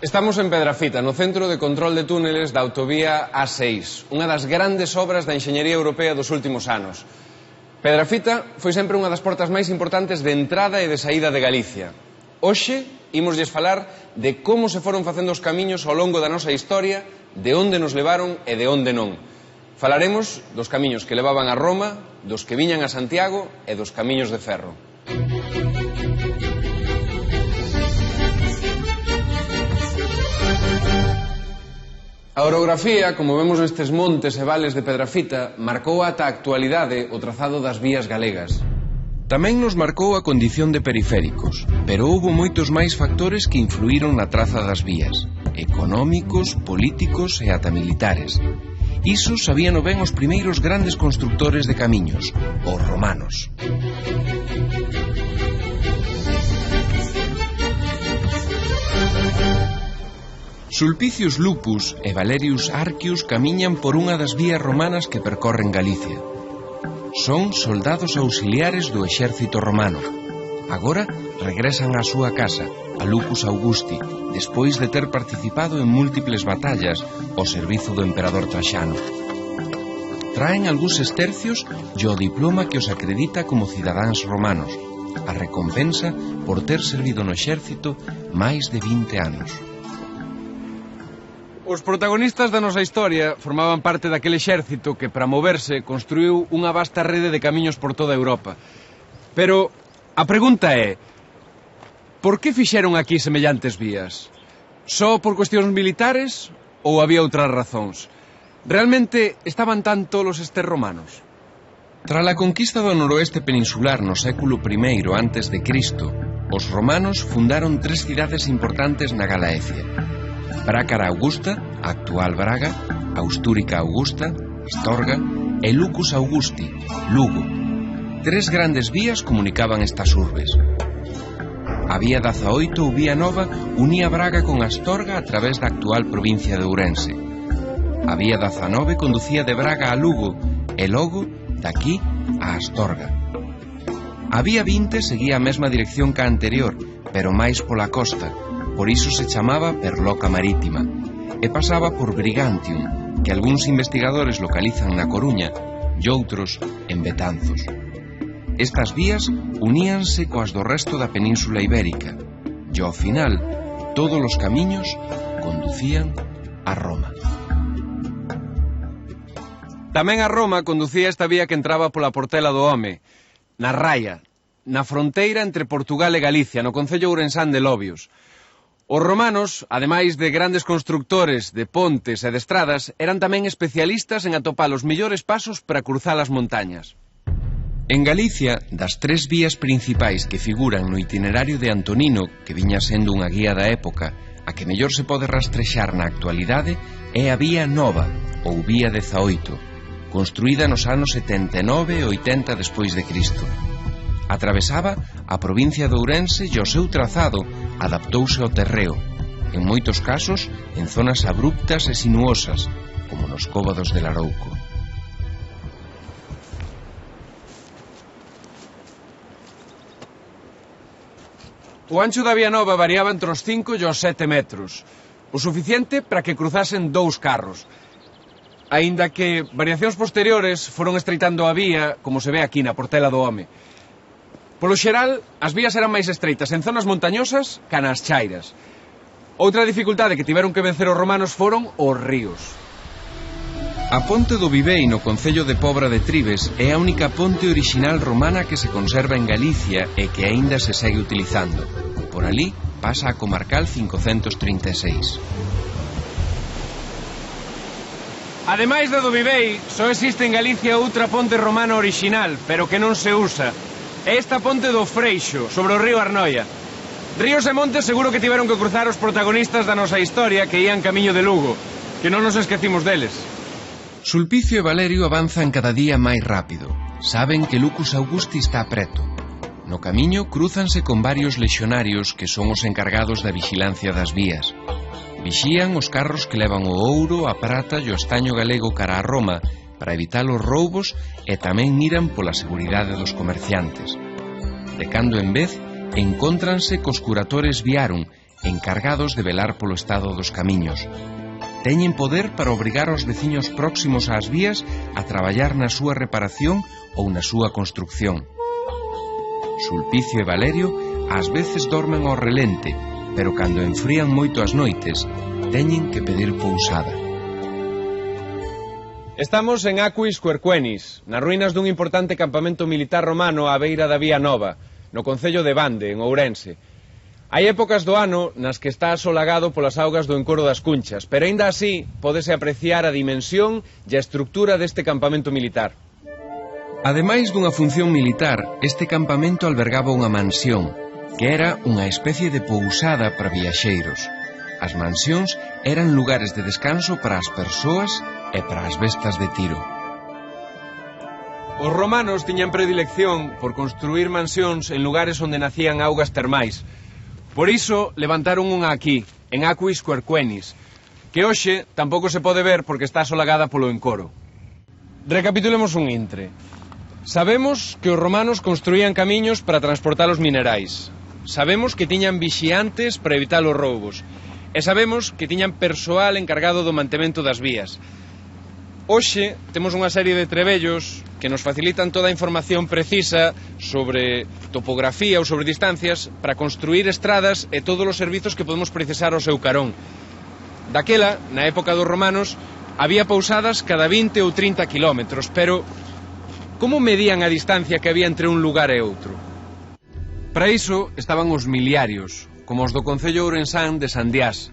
Estamos en Pedrafita, no Centro de Control de Túneles da Autovía A6, unha das grandes obras da enxeñería europea dos últimos anos. Pedrafita foi sempre unha das portas máis importantes de entrada e de saída de Galicia. Hoxe, ímoslles falar de como se foron facendo os camiños ao longo da nosa historia, de onde nos levaron e de onde non. Falaremos dos camiños que levaban a Roma, dos que viñan a Santiago e dos camiños de ferro. A orografía, como vemos nestes montes e vales de Pedrafita, marcou ata a actualidade o trazado das vías galegas. Tamén nos marcou a condición de periféricos, pero houbo moitos máis factores que influíron na traza das vías, económicos, políticos e ata militares. Iso sabíano ben os primeiros grandes constructores de camiños, os romanos. Sulpicius Lupus e Valerius Arcius camiñan por unha das vías romanas que percorren Galicia. Son soldados auxiliares do exército romano. Agora regresan á súa casa, a Lucus Augusti, despois de ter participado en múltiples batallas ao servizo do emperador Traxano. Traen algúns estercios e o diploma que os acredita como cidadáns romanos, a recompensa por ter servido no exército máis de 20 anos. Os protagonistas da nosa historia formaban parte daquele exército que, para moverse, construiu unha vasta rede de camiños por toda Europa. Pero a pregunta é: por que fixeron aquí semellantes vías? Só por cuestións militares ou había outras razóns? Realmente estaban tan tolos estes romanos? Tras a conquista do noroeste peninsular no século I antes de Cristo, os romanos fundaron 3 cidades importantes na Galaecia: Brácara Augusta, a actual Braga, Austúrica Augusta, Astorga, e Lucus Augusti, Lugo. 3 grandes vías comunicaban estas urbes. A vía 18 ou vía Nova unía Braga con Astorga a través da actual provincia de Ourense. A vía 19 conducía de Braga a Lugo e logo daqui a Astorga. A vía 20 seguía a mesma dirección que a anterior, pero máis pola costa. Por iso se chamaba Perloca Marítima, e pasaba por Brigantium, que algúns investigadores localizan na Coruña e outros en Betanzos. Estas vías uníanse coas do resto da Península Ibérica, e ao final, todos os camiños conducían a Roma. Tamén a Roma conducía esta vía que entraba pola Portela do Home, na Raia, na fronteira entre Portugal e Galicia, no concello ourensán de Lobios. Os romanos, ademais de grandes constructores de pontes e de estradas, eran tamén especialistas en atopar os mellores pasos para cruzar as montañas. En Galicia, das 3 vías principais que figuran no itinerario de Antonino, que viña sendo unha guía da época, a que mellor se pode rastrexar na actualidade é a vía Nova, ou vía 18, construída nos anos 79 e 80 despois de Cristo. Atravesaba a provincia de Ourense e o seu trazado adaptouse ao terreo, en moitos casos en zonas abruptas e sinuosas, como nos cóvados de Larouco. O ancho da vía Nova variaba entre os 5 e os 7 metros, o suficiente para que cruzasen 2 carros, aínda que variacións posteriores foron estreitando a vía, como se ve aquí na Portela do Home. Polo xeral, as vías eran máis estreitas en zonas montañosas ca nas chairas. Outra dificultade que tiveron que vencer os romanos foron os ríos. A ponte do Vivei no concello de Pobra de Tribes é a única ponte orixinal romana que se conserva en Galicia e que aínda se segue utilizando. Por ali pasa a comarcal 536. Ademais da do Vivei, só existe en Galicia outra ponte romana orixinal, pero que non se usa. É esta ponte do Freixo, sobre o río Arnoia. Ríos e montes seguro que tiveron que cruzar os protagonistas da nosa historia que ían camiño de Lugo, que non nos esquecimos deles. Sulpicio e Valerio avanzan cada día máis rápido. Saben que Lucus Augusti está preto. No camiño crúzanse con varios lexionarios que son os encargados da vigilancia das vías. Vixían os carros que levan o ouro, a prata e o estaño galego cara a Roma para evitar os roubos e tamén miran pola seguridade dos comerciantes. De cando en vez, encóntranse cos curatores Viarum encargados de velar polo estado dos camiños. Teñen poder para obrigar aos veciños próximos ás vías a traballar na súa reparación ou na súa construcción. Sulpicio e Valerio ás veces dormen ao relente, pero cando enfrían moito as noites, teñen que pedir pousada. Estamos en Aquis Querquenis, nas ruínas dun importante campamento militar romano á beira da Vía Nova, no concello de Bande, en Ourense. Hai épocas do ano nas que está asolagado polas augas do encoro das Cunchas, pero aínda así pódese apreciar a dimensión e a estructura deste campamento militar. Ademais dunha función militar, este campamento albergaba unha mansión, que era unha especie de pousada para viaxeiros. As mansións eran lugares de descanso para as persoas e para as bestas de tiro. Os romanos tiñan predilección por construir mansións en lugares onde nacían augas termais. Por iso levantaron unha aquí, en Aquis Querquenis, que hoxe tampouco se pode ver porque está asolagada polo encoro. Recapitulemos un intre. Sabemos que os romanos construían camiños para transportar os minerais. Sabemos que tiñan vixiantes para evitar os roubos. E sabemos que tiñan persoal encargado do mantemento das vías. Hoxe temos unha serie de trebellos que nos facilitan toda a información precisa sobre topografía ou sobre distancias para construir estradas e todos os servizos que podemos precisar ao seu carón. Daquela, na época dos romanos, había pousadas cada 20 ou 30 kilómetros, pero como medían a distancia que había entre un lugar e outro? Para iso estaban os miliarios, como os do concello ourensán de Sandiás.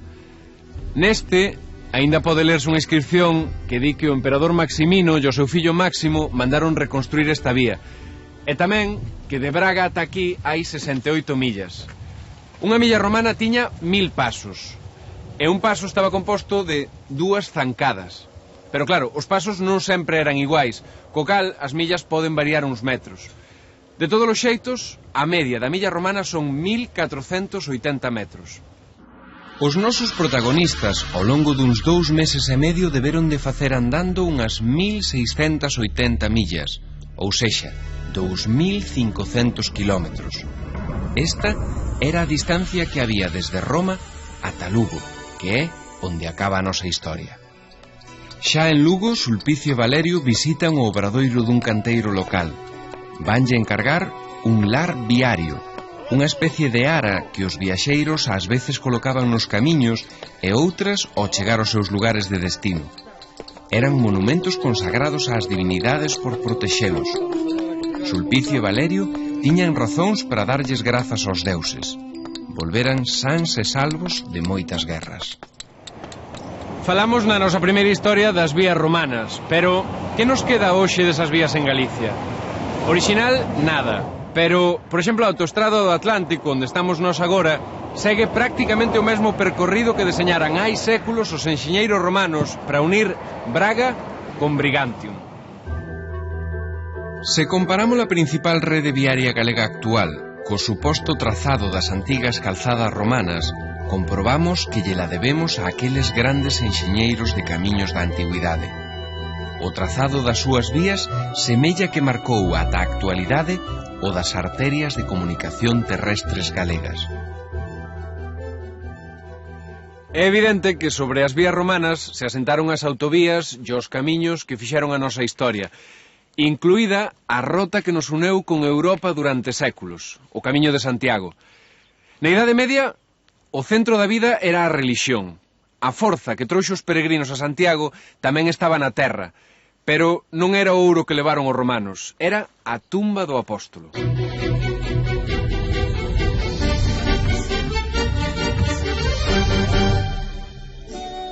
Neste aínda pode lerse unha inscripción que di que o emperador Maximino e o seu fillo Máximo mandaron reconstruir esta vía. E tamén que de Braga ata aquí hai 68 millas. Unha milla romana tiña 1000 pasos. E un paso estaba composto de 2 zancadas. Pero claro, os pasos non sempre eran iguais, co cal as millas poden variar uns metros. De todos os xeitos, a media da milla romana son 1480 metros. Os nosos protagonistas, ao longo duns 2 meses e medio, deberon de facer andando unhas 1680 millas, ou sexa, 2500 kilómetros. Esta era a distancia que había desde Roma ata Lugo, que é onde acaba a nosa historia. Xa en Lugo, Sulpicio e Valerio visitan o obradoiro dun canteiro local. Vanlle encargar un lar viario, unha especie de ara que os viaxeiros ás veces colocaban nos camiños e outras ao chegar aos seus lugares de destino. Eran monumentos consagrados ás divinidades por protexelos. Sulpicio e Valerio tiñan razóns para darlles grazas aos deuses. Volveran sans e salvos de moitas guerras. Falamos na nosa primeira historia das vías romanas, pero que nos queda hoxe desas vías en Galicia? Original, nada. Pero, por exemplo, a autoestrada do Atlántico, onde estamos nós agora, segue prácticamente o mesmo percorrido que deseñaran hai séculos os enxeñeiros romanos para unir Braga con Brigantium. Se comparamos a principal rede viaria galega actual co suposto trazado das antigas calzadas romanas, comprobamos que lle la debemos a aqueles grandes enxeñeiros de camiños da antigüidade. O trazado das súas vías semella que marcou ata a actualidade o das arterias de comunicación terrestres galegas. É evidente que sobre as vías romanas se asentaron as autovías e os camiños que fixeron a nosa historia, incluída a rota que nos uneu con Europa durante séculos, o Camiño de Santiago. Na Idade Media, o centro da vida era a relixión. A forza que trouxo os peregrinos a Santiago tamén estaba na terra, pero non era o ouro que levaron os romanos, era a tumba do apóstolo.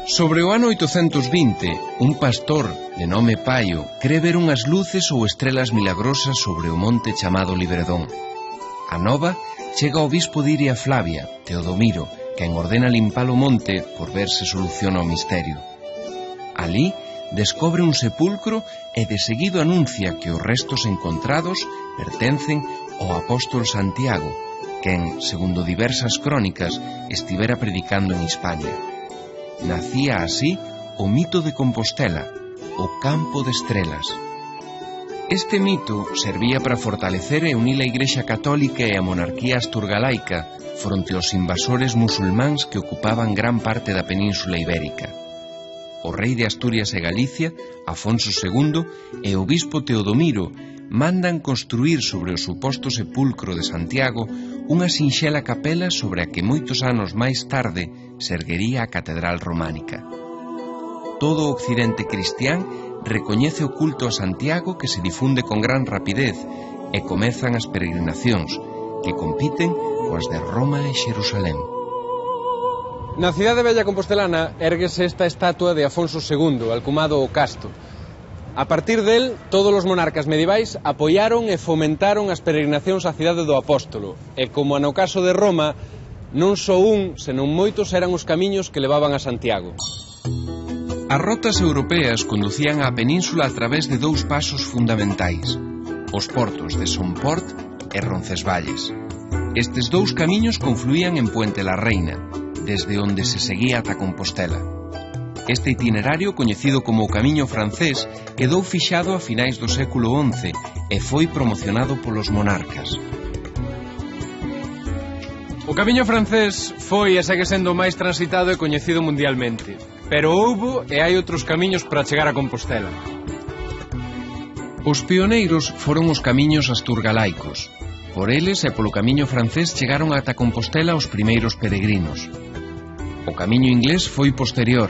Sobre o ano 820, un pastor de nome Paio cre ver unhas luces ou estrelas milagrosas sobre o monte chamado Libredón. A nova chega ao bispo de Iria Flavia, Teodomiro, quen ordena limpar o monte por ver se soluciona o misterio. Alí descobre un sepulcro e de seguido anuncia que os restos encontrados pertencen ao apóstolo Santiago, quen, segundo diversas crónicas, estivera predicando en Hispania. Nacía así o mito de Compostela, o campo de estrelas. Este mito servía para fortalecer e unir a Igrexa Católica e a monarquía asturgalaica fronte aos invasores musulmáns que ocupaban gran parte da península ibérica. O rei de Asturias e Galicia, Afonso II, e o bispo Teodomiro mandan construir sobre o suposto sepulcro de Santiago unha sinxela capela sobre a que moitos anos máis tarde se erguería a catedral románica. Todo o occidente cristián recoñece o culto a Santiago, que se difunde con gran rapidez, e comezan as peregrinacións, que compiten coas de Roma e Xerusalén. Na cidade bella compostelana érguese esta estatua de Afonso II, alcumado o Casto. A partir del, todos os monarcas medievais apoiaron e fomentaron as peregrinacións á cidade do Apóstolo, e como no caso de Roma, non só un, senón moitos eran os camiños que levaban a Santiago. As rotas europeas conducían á península a través de dous pasos fundamentais, os portos de Somport e Roncesvalles. Estes dous camiños confluían en Puente la Reina, desde onde se seguía ata Compostela. Este itinerario, coñecido como o Camiño Francés, quedou fixado a finais do século XI e foi promocionado polos monarcas. O Camiño Francés foi e segue sendo o máis transitado e coñecido mundialmente, pero houbo e hai outros camiños para chegar a Compostela. Os pioneiros foron os camiños asturgalaicos. Por eles e polo Camiño Francés chegaron ata Compostela os primeiros peregrinos. O camiño inglés foi posterior.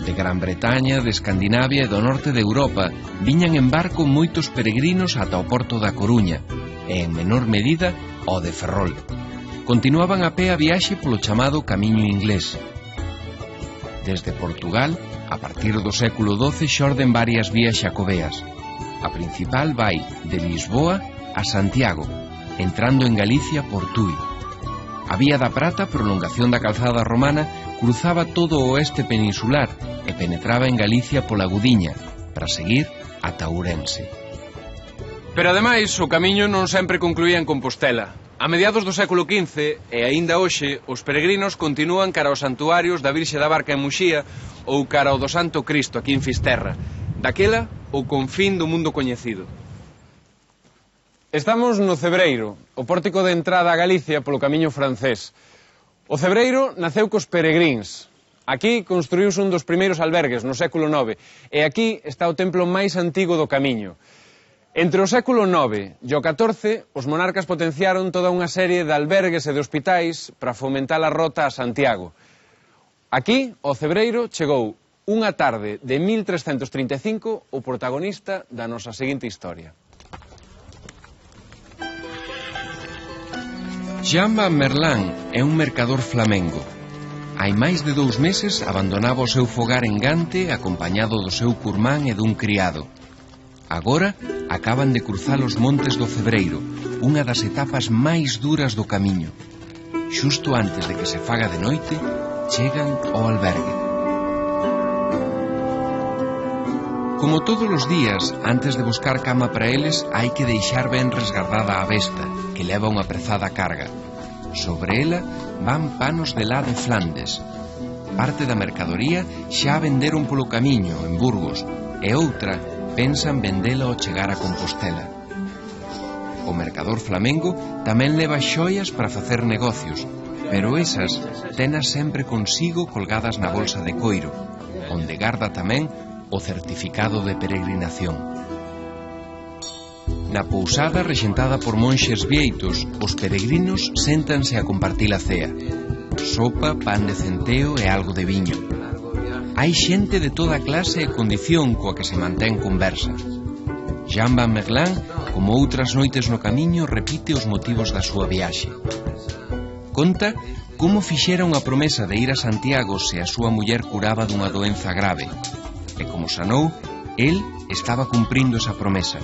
De Gran Bretaña, de Escandinavia e do norte de Europa viñan en barco moitos peregrinos ata o porto da Coruña e, en menor medida, ao de Ferrol. Continuaban a pé a viaxe polo chamado Camiño Inglés. Desde Portugal, a partir do século XII, xorden varias vías xacobeas. A principal vai de Lisboa a Santiago, entrando en Galicia por Tui. A Vía da Prata, prolongación da calzada romana, cruzaba todo o oeste peninsular e penetraba en Galicia pola Gudiña, para seguir ata Ourense. Pero ademais, o camiño non sempre concluía en Compostela. A mediados do século XV, e aínda hoxe, os peregrinos continúan cara aos santuarios da Virxe da Barca en Muxía ou cara ao do Santo Cristo aquí en Fisterra. Daquela, o confín do mundo coñecido. Estamos no Cebreiro, o pórtico de entrada a Galicia polo Camiño Francés. O Cebreiro naceu cos peregríns. Aquí construíuse un dos primeiros albergues no século IX, e aquí está o templo máis antigo do Camiño. Entre o século IX e o XIV, os monarcas potenciaron toda unha serie de albergues e de hospitais para fomentar a rota a Santiago. Aquí, ao Cebreiro, chegou unha tarde de 1335 o protagonista da nosa seguinte historia. Jean Van Merlan é un mercador flamengo. Hai máis de 2 meses abandonaba o seu fogar en Gante acompañado do seu curmán e dun criado. Agora acaban de cruzar os montes do Cebreiro, unha das etapas máis duras do camiño. Xusto antes de que se faga de noite, chegan ao albergue. Como todos os días, antes de buscar cama para eles, hai que deixar ben resgardada a besta, que leva unha prezada carga. Sobre ela van panos de lã de Flandes. Parte da mercadoría xa venderon polo camiño, en Burgos, e outra pensan vendela ao chegar a Compostela. O mercador flamengo tamén leva xoias para facer negocios, pero esas tenas sempre consigo colgadas na bolsa de coiro, onde garda tamén o certificado de peregrinación. Na pousada rexentada por monxes vieitos, os peregrinos séntanse a compartir a cea. Sopa, pan de centeo e algo de viño. Hai xente de toda clase e condición coa que se mantén conversa. Jean Van Merlan, como outras noites no camiño, repite os motivos da súa viaxe. Conta como fixera unha promesa de ir a Santiago se a súa muller curaba dunha doenza grave. E como sanou, el estaba cumprindo esa promesa.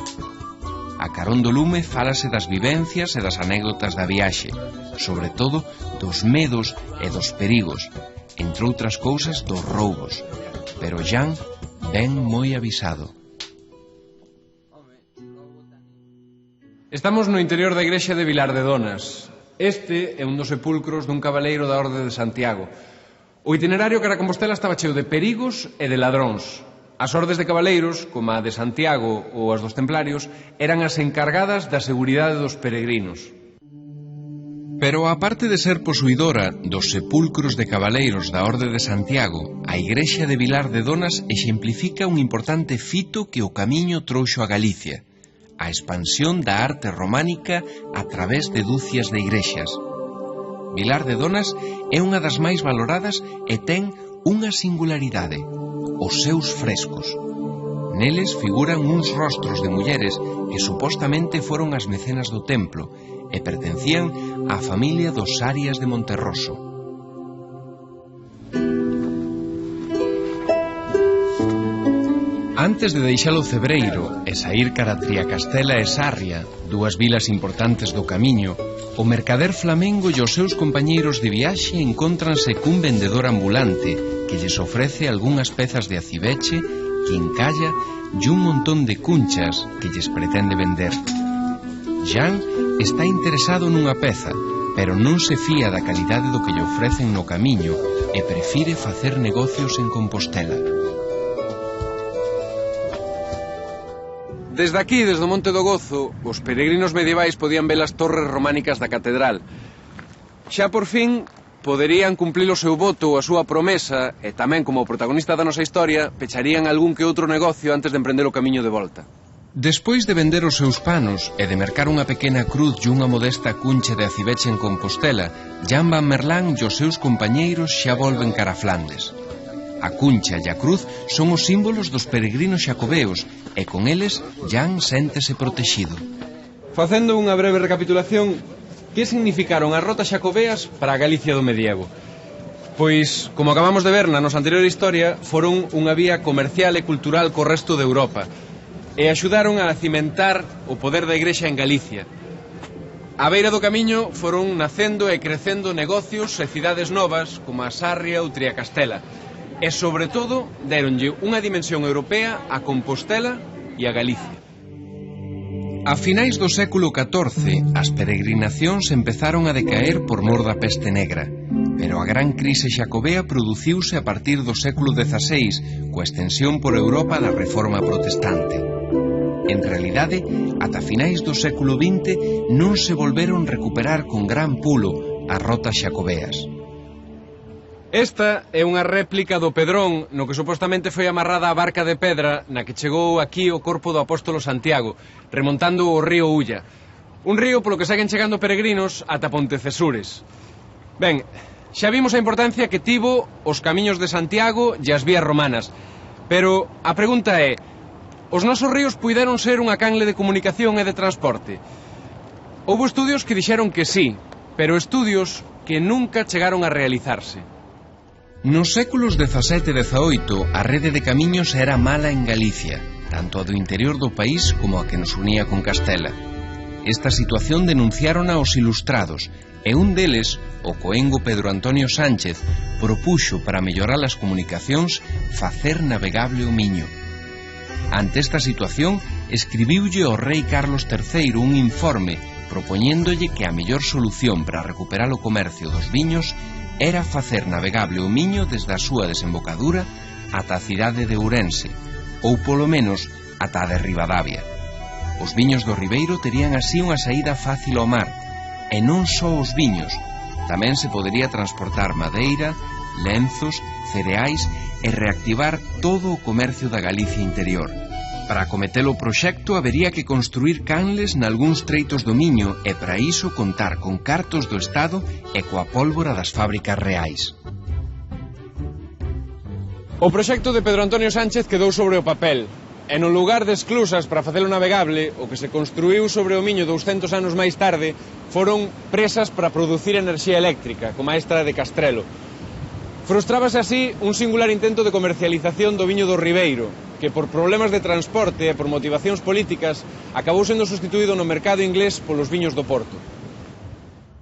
A carón do lume fálase das vivencias e das anécdotas da viaxe, sobre todo dos medos e dos perigos, entre outras cousas dos roubos. Pero Jean ven moi avisado. Estamos no interior da igrexa de Vilar de Donas. Este é un dos sepulcros dun cabaleiro da Orde de Santiago. O itinerario cara a Compostela estaba cheo de perigos e de ladróns. As ordes de cabaleiros, como a de Santiago ou as dos templarios, eran as encargadas da seguridade dos peregrinos. Pero aparte de ser posuidora dos sepulcros de cabaleiros da Orde de Santiago, a igrexa de Vilar de Donas exemplifica un importante fito que o camiño trouxo a Galicia: a expansión da arte románica a través de dúcias de igrexas. Vilar de Donas é unha das máis valoradas e ten unha singularidade: os seus frescos. Neles figuran uns rostros de mulleres que supostamente foron as mecenas do templo e pertencían á familia dos Arias de Monterroso. Antes de deixar o Cebreiro e saír cara a Triacastela e Sarria, dúas vilas importantes do camiño, o mercader flamengo e os seus compañeiros de viaxe encóntranse cun vendedor ambulante que lles ofrece algunhas pezas de acibeche, quincalla e un montón de cunchas que lles pretende vender. Jean está interesado nunha peza, pero non se fía da calidade do que lle ofrecen no camiño e prefire facer negocios en Compostela. Desde aquí, desde o Monte do Gozo, os peregrinos medievais podían ver as torres románicas da catedral. Xa por fin poderían cumplir o seu voto ou a súa promesa e tamén, como protagonista da nosa historia, pecharían algún que outro negocio antes de emprender o camiño de volta. Despois de vender os seus panos e de mercar unha pequena cruz e unha modesta cuncha de acibeche en Compostela, Jean Van Merlan e os seus compañeiros xa volven cara a Flandes. A cuncha e a cruz son os símbolos dos peregrinos xacobeos e con eles Jean séntese protexido. Facendo unha breve recapitulación, que significaron as rotas xacobeas para a Galicia do medievo? Pois, como acabamos de ver na nosa anterior historia, foron unha vía comercial e cultural co resto de Europa e axudaron a cimentar o poder da Igrexa en Galicia. A beira do camiño foron nacendo e crecendo negocios e cidades novas como a Sarria ou Triacastela. E, sobre todo, deronlle unha dimensión europea a Compostela e a Galicia. A finais do século XIV, as peregrinacións empezaron a decaer por mor da peste negra, pero a gran crise xacobea produciuse a partir do século XVI, coa extensión por Europa da Reforma Protestante. En realidade, ata finais do século XX non se volveron recuperar con gran pulo as rotas xacobeas. Esta é unha réplica do Pedrón no que supostamente foi amarrada a barca de pedra na que chegou aquí o corpo do apóstolo Santiago, remontando o río Ulla. Un río polo que seguen chegando peregrinos ata Pontecesures. Ben, xa vimos a importancia que tivo os camiños de Santiago e as vías romanas. Pero a pregunta é: os nosos ríos puideron ser unha canle de comunicación e de transporte? Houbo estudios que dixeron que sí, pero estudios que nunca chegaron a realizarse. Nos séculos XVII e XVIII a rede de camiños era mala en Galicia, tanto a do interior do país como a que nos unía con Castela. Esta situación denunciárona os ilustrados, e un deles, o coengo Pedro Antonio Sánchez, propuxo para mellorar as comunicacións facer navegable o Miño. Ante esta situación, escribiulle ao rei Carlos III un informe propoñéndolle que a mellor solución para recuperar o comercio dos viños era facer navegable o Miño desde a súa desembocadura ata a cidade de Ourense, ou polo menos ata a de Ribadavia. Os viños do Ribeiro terían así unha saída fácil ao mar, e non só os viños, tamén se podería transportar madeira, lenzos, cereais e reactivar todo o comercio da Galicia interior. Para acometer o proxecto habería que construir canles nalgúns treitos do Miño e para iso contar con cartos do Estado e coa pólvora das fábricas reais. O proxecto de Pedro Antonio Sánchez quedou sobre o papel, e no lugar de esclusas para facelo navegable, o que se construíu sobre o Miño 200 anos máis tarde foron presas para producir enerxía eléctrica, como a esta de Castrelo. Frustrábase así un singular intento de comercialización do viño do Ribeiro, que por problemas de transporte e por motivacións políticas acabou sendo sustituído no mercado inglés polos viños do Porto.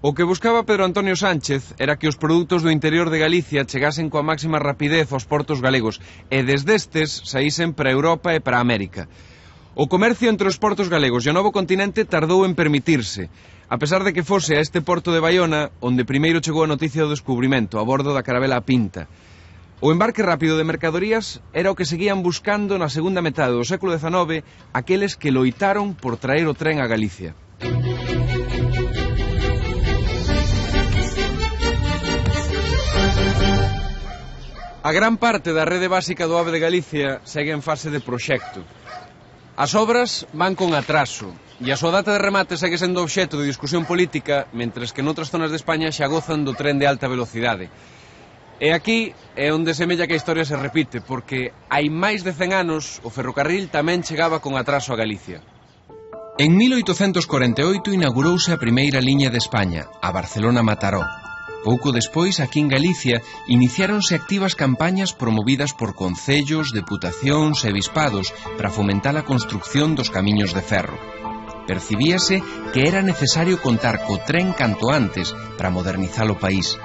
O que buscaba Pedro Antonio Sánchez era que os produtos do interior de Galicia chegasen coa máxima rapidez aos portos galegos e desde estes saísen para Europa e para América. O comercio entre os portos galegos e o novo continente tardou en permitirse, a pesar de que fose a este porto de Baiona onde primeiro chegou a noticia do descubrimento a bordo da carabela Pinta. O embarque rápido de mercadorías era o que seguían buscando na segunda metade do século XIX aqueles que loitaron por traer o tren a Galicia. A gran parte da rede básica do AVE de Galicia segue en fase de proxecto. As obras van con atraso e a súa data de remate segue sendo obxecto de discusión política, mentres que noutras zonas de España xa gozan do tren de alta velocidade. E aquí é onde semella que a historia se repite, porque hai máis de 100 anos o ferrocarril tamén chegaba con atraso a Galicia. En 1848 inaugurouse a primeira liña de España, a Barcelona-Mataró. Pouco despois, aquí en Galicia, iniciáronse activas campañas promovidas por concellos, deputacións e bispados para fomentar a construcción dos camiños de ferro. Percibíase que era necesario contar co tren canto antes para modernizar o país.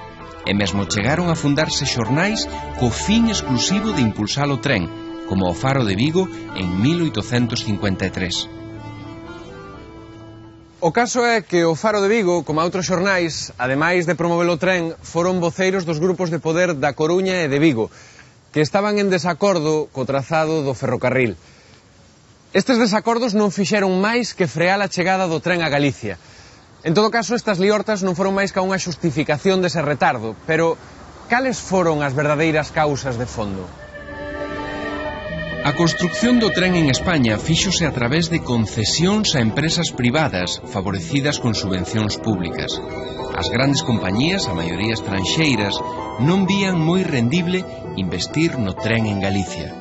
E mesmo chegaron a fundarse xornais co fin exclusivo de impulsar o tren, como o Faro de Vigo en 1853. O caso é que o Faro de Vigo, como outros xornais, ademais de promover o tren, foron voceiros dos grupos de poder da Coruña e de Vigo, que estaban en desacordo co trazado do ferrocarril. Estes desacordos non fixeron máis que frear a chegada do tren a Galicia. En todo caso, estas liortas non foron máis que unha xustificación dese retardo, pero cales foron as verdadeiras causas de fondo? A construcción do tren en España fíxose a través de concesións a empresas privadas favorecidas con subvencións públicas. As grandes compañías, a maioría estranxeiras, non vían moi rendible investir no tren en Galicia.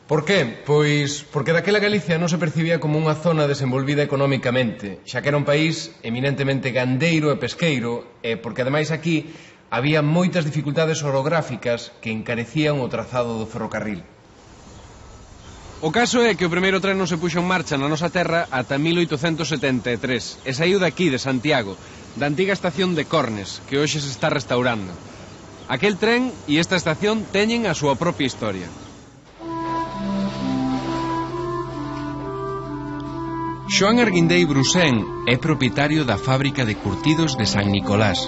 Por qué? Pois porque daquela Galicia non se percibía como unha zona desenvolvida economicamente, xa que era un país eminentemente gandeiro e pesqueiro, e porque ademais aquí había moitas dificultades orográficas que encarecían o trazado do ferrocarril. O caso é que o primeiro tren non se puxo en marcha na nosa terra ata 1873 e saiu daqui, de Santiago, da antiga estación de Cornes, que hoxe se está restaurando. Aquel tren e esta estación teñen a súa propia historia. Xoán Arguindei Brusén é propietario da fábrica de curtidos de San Nicolás,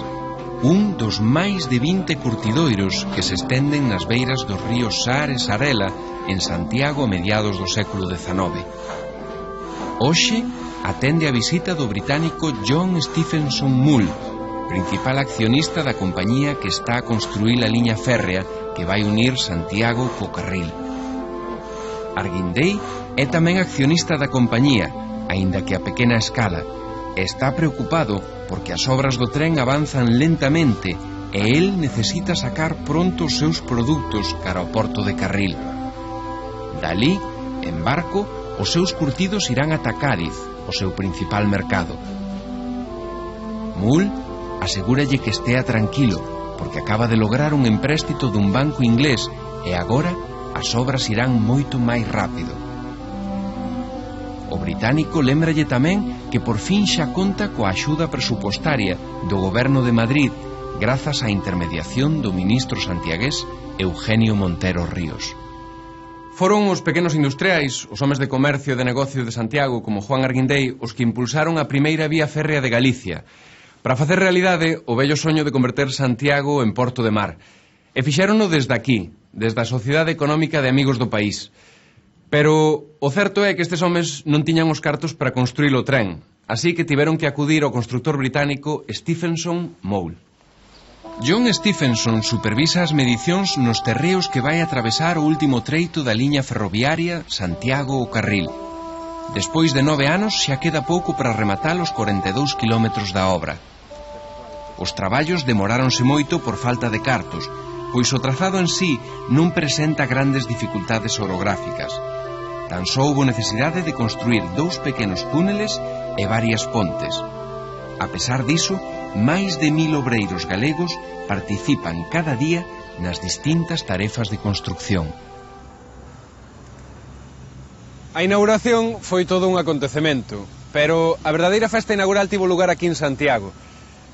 un dos máis de 20 curtidoiros que se estenden nas beiras dos ríos Sar e Sarela en Santiago a mediados do século XIX. Hoxe atende a visita do británico John Stephenson Mull, principal accionista da compañía que está a construir a liña férrea que vai unir Santiago co Carril. Arguindei é tamén accionista da compañía, aínda que a pequena escala, e está preocupado porque as obras do tren avanzan lentamente e el necesita sacar pronto os seus produtos cara ao porto de Carril. Dalí, en barco, os seus curtidos irán ata Cádiz, o seu principal mercado. Mull asegúralle que estea tranquilo, porque acaba de lograr un empréstito dun banco inglés e agora as obras irán moito máis rápido. O británico lembralle tamén que por fin xa conta coa axuda presupostaria do goberno de Madrid grazas á intermediación do ministro santiagués Eugenio Montero Ríos. Foron os pequenos industriais, os homes de comercio e de negocio de Santiago, como Juan Arguindei, os que impulsaron a primeira vía férrea de Galicia, para facer realidade o vello soño de converter Santiago en porto de mar. E fixérono desde aquí, desde a Sociedade Económica de Amigos do País. Pero o certo é que estes homes non tiñan os cartos para construir o tren, así que tiveron que acudir ao constructor británico Stephenson Mull. John Stephenson supervisa as medicións nos terreos que vai atravesar o último treito da liña ferroviaria Santiago ao Carril. Despois de 9 anos xa queda pouco para rematar os 42 kilómetros da obra. Os traballos demoráronse moito por falta de cartos, pois o trazado en sí non presenta grandes dificultades orográficas. Tan só houbo necesidade de construir 2 pequenos túneles e varias pontes. A pesar diso, máis de 1000 obreiros galegos participan cada día nas distintas tarefas de construcción. A inauguración foi todo un acontecemento, pero a verdadeira festa inaugural tivo lugar aquí en Santiago.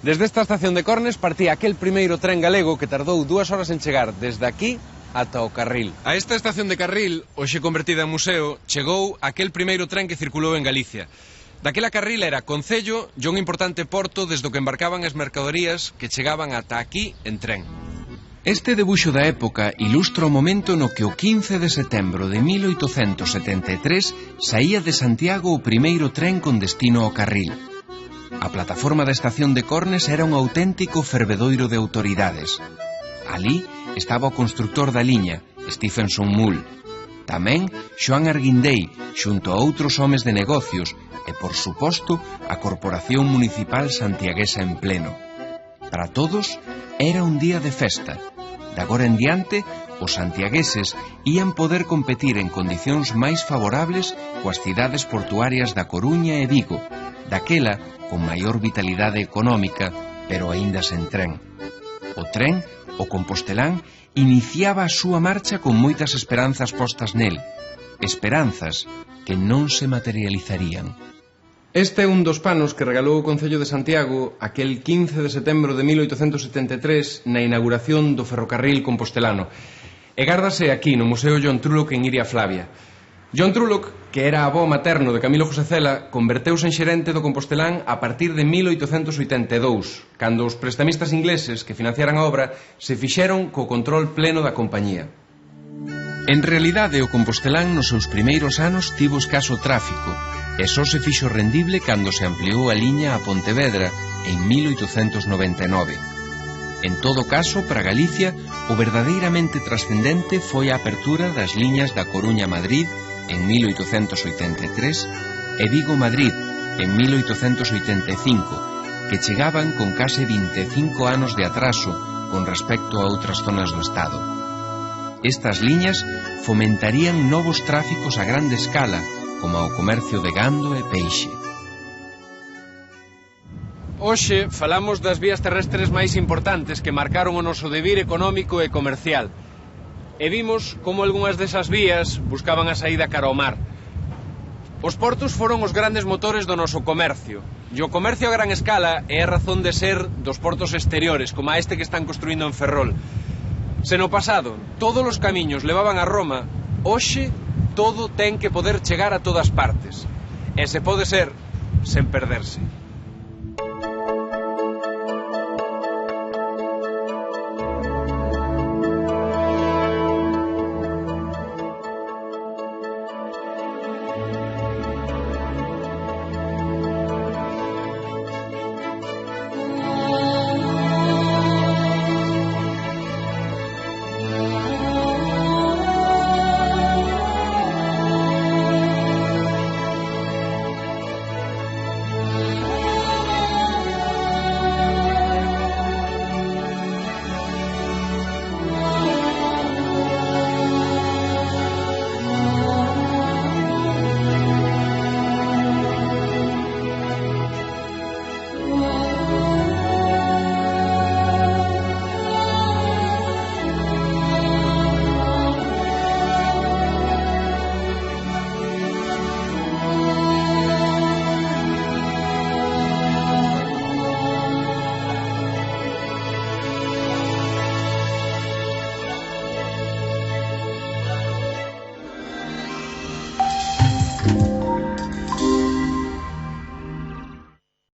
Desde esta estación de Cornes partía aquel primeiro tren galego que tardou 2 horas en chegar desde aquí ata o Carril. A esta estación de Carril, hoxe convertida en museo, chegou aquel primeiro tren que circulou en Galicia. Daquela Carril era concello e un importante porto desde o que embarcaban as mercadorías que chegaban ata aquí en tren. Este debuxo da época ilustra o momento no que o 15 de setembro de 1873 saía de Santiago o primeiro tren con destino ao Carril. A plataforma da estación de Cornes era un auténtico fervedoiro de autoridades. Ali estaba o constructor da liña, Stephenson Mull. Tamén Xoán Arguindei, xunto a outros homes de negocios, e, por suposto, a Corporación Municipal Santiaguesa en pleno. Para todos, era un día de festa. De agora en diante, os santiagueses ían poder competir en condicións máis favorables coas cidades portuarias da Coruña e Vigo, daquela con maior vitalidade económica, pero aínda sen tren. O tren, o compostelán, iniciaba a súa marcha con moitas esperanzas postas nel, esperanzas que non se materializarían. Este é un dos panos que regalou o Concello de Santiago aquel 15 de setembro de 1873 na inauguración do ferrocarril compostelano. E gárdase aquí, no Museo John Trulloch en Iria Flavia. John Trulloch, que era avó materno de Camilo José Cela, converteuse en xerente do compostelán a partir de 1882, cando os prestamistas ingleses que financiaran a obra se fixeron co control pleno da compañía. En realidade, o compostelán nos seus primeiros anos tivo escaso tráfico, e só se fixo rendible cando se ampliou a liña a Pontevedra en 1899. En todo caso, para Galicia, o verdadeiramente trascendente foi a apertura das liñas da Coruña-Madrid en 1883 e Vigo-Madrid en 1885, que chegaban con case 25 anos de atraso con respecto a outras zonas do Estado. Estas liñas fomentarían novos tráficos a grande escala, como o comercio de gando e peixe. Hoxe falamos das vías terrestres máis importantes que marcaron o noso devir económico e comercial. E vimos como algunhas desas vías buscaban a saída cara ao mar. Os portos foron os grandes motores do noso comercio. E o comercio a gran escala é a razón de ser dos portos exteriores, como a este que están construindo en Ferrol. Se no pasado todos os camiños levaban a Roma, hoxe todo ten que poder chegar a todas partes. E se pode ser, sen perderse.